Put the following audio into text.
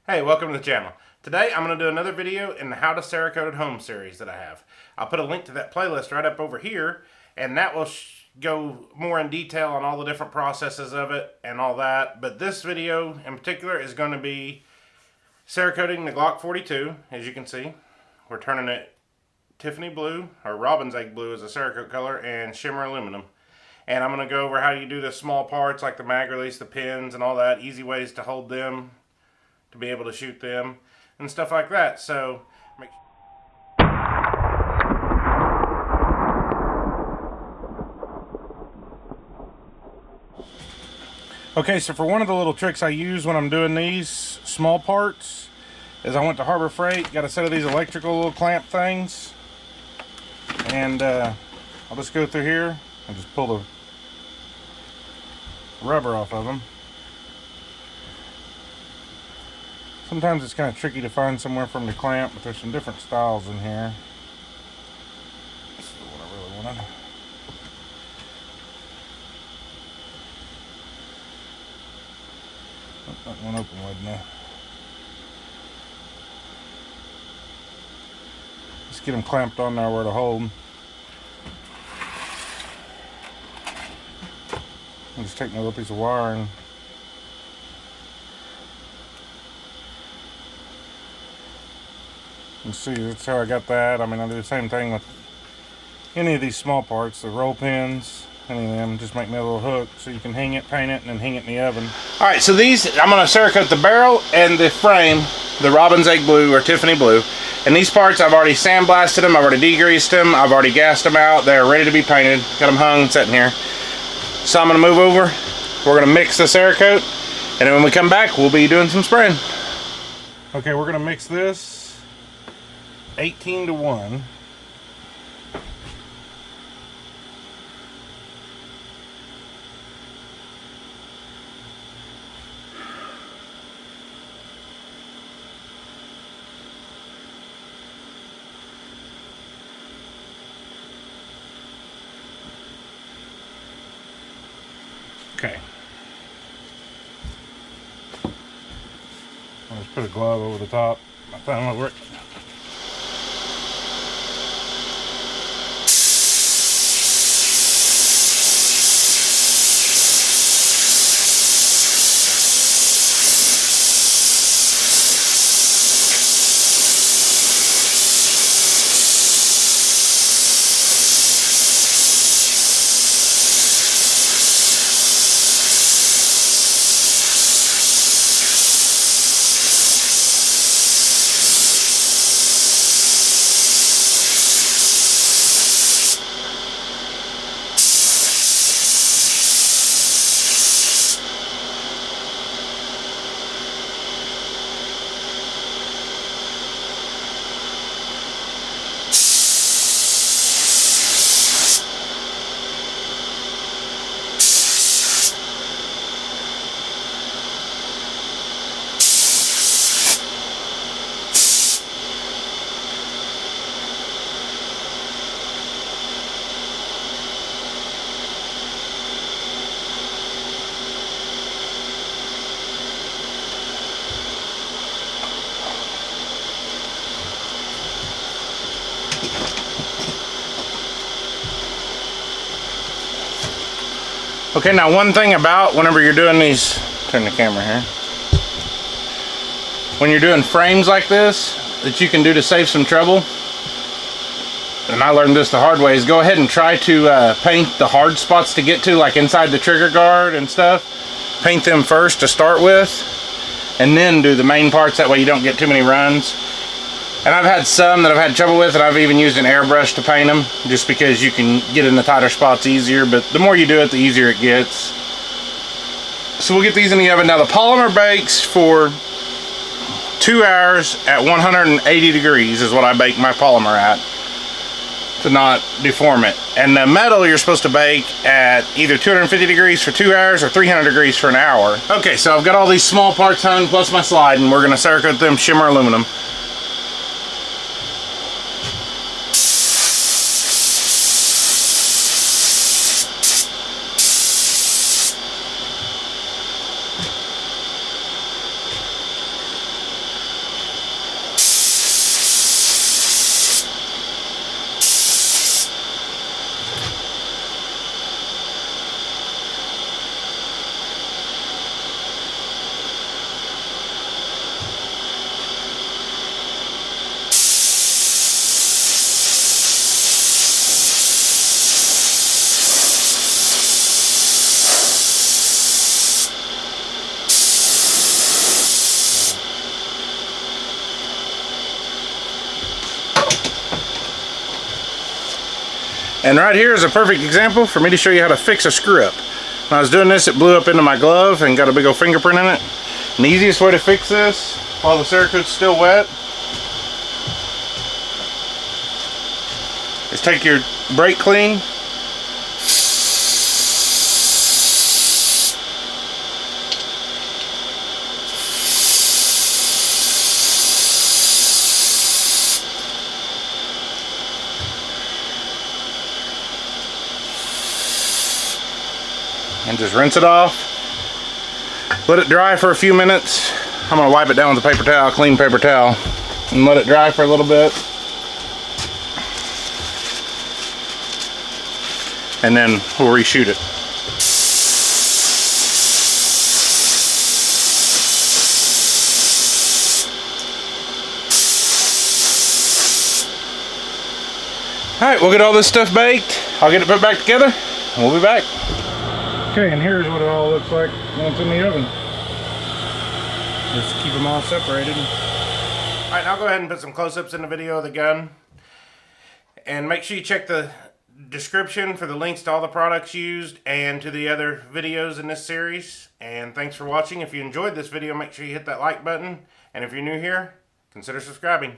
Hey, welcome to the channel. Today I'm going to do another video in the How to Cerakote At Home series that I have. I'll put a link to that playlist right up over here, and that will go more in detail on all the different processes of it and all that. But this video in particular is going to be Cerakoting the Glock 42. As you can see, we're turning it Tiffany blue, or robin's egg blue is a Cerakote color, and shimmer aluminum. And I'm going to go over how you do the small parts like the mag release, the pins and all that, easy ways to hold them, to be able to shoot them and stuff like that. So okay, so for one of the little tricks I use when I'm doing these small parts is I went to Harbor Freight, got a set of these electrical little clamp things, and I'll just go through here and just pull the rubber off of them. Sometimes it's kind of tricky to find somewhere from the clamp, but there's some different styles in here. This is the one I really wanted. Oh, that one open wide now. Just get them clamped on there where to hold. I'll just take my little piece of wire and see, that's how I got that. I mean, I do the same thing with any of these small parts, the roll pins, any of them. Just make me a little hook so you can hang it, paint it, and then hang it in the oven. Alright, so these, I'm going to Cerakote the barrel and the frame, the robin's egg blue or Tiffany blue. And these parts, I've already sandblasted them, I've already degreased them, I've already gassed them out. They're ready to be painted. Got them hung, sitting here. So I'm going to move over. We're going to mix the Cerakote, and then when we come back, we'll be doing some spraying. Okay, we're going to mix this 18 to 1. Okay. I'll just put a glove over the top. My thumb over it. Okay, now one thing about whenever you're doing these, turn the camera here. When you're doing frames like this, that you can do to save some trouble, and I learned this the hard way, is go ahead and try to paint the hard spots to get to, like inside the trigger guard and stuff. Paint them first to start with, and then do the main parts, that way you don't get too many runs. And I've had some that I've had trouble with, and I've even used an airbrush to paint them, just because you can get in the tighter spots easier, but the more you do it, the easier it gets. So we'll get these in the oven. Now the polymer bakes for 2 hours at 180 degrees is what I bake my polymer at, to not deform it. And the metal you're supposed to bake at either 250 degrees for 2 hours or 300 degrees for an hour. Okay, so I've got all these small parts hung plus my slide, and we're going to Cerakote them shimmer aluminum. And right here is a perfect example for me to show you how to fix a screw up. When I was doing this, it blew up into my glove and got a big old fingerprint in it. And the easiest way to fix this while the Cerakote's still wet is take your brake clean, and just rinse it off. Let it dry for a few minutes. I'm gonna wipe it down with a paper towel, clean paper towel, and let it dry for a little bit. And then we'll reshoot it. Alright, we'll get all this stuff baked. I'll get it put back together, and we'll be back. Okay, and here's what it all looks like when it's in the oven. Just keep them all separated. Alright, now I'll go ahead and put some close-ups in the video of the gun. And make sure you check the description for the links to all the products used and to the other videos in this series. And thanks for watching. If you enjoyed this video, make sure you hit that like button. And if you're new here, consider subscribing.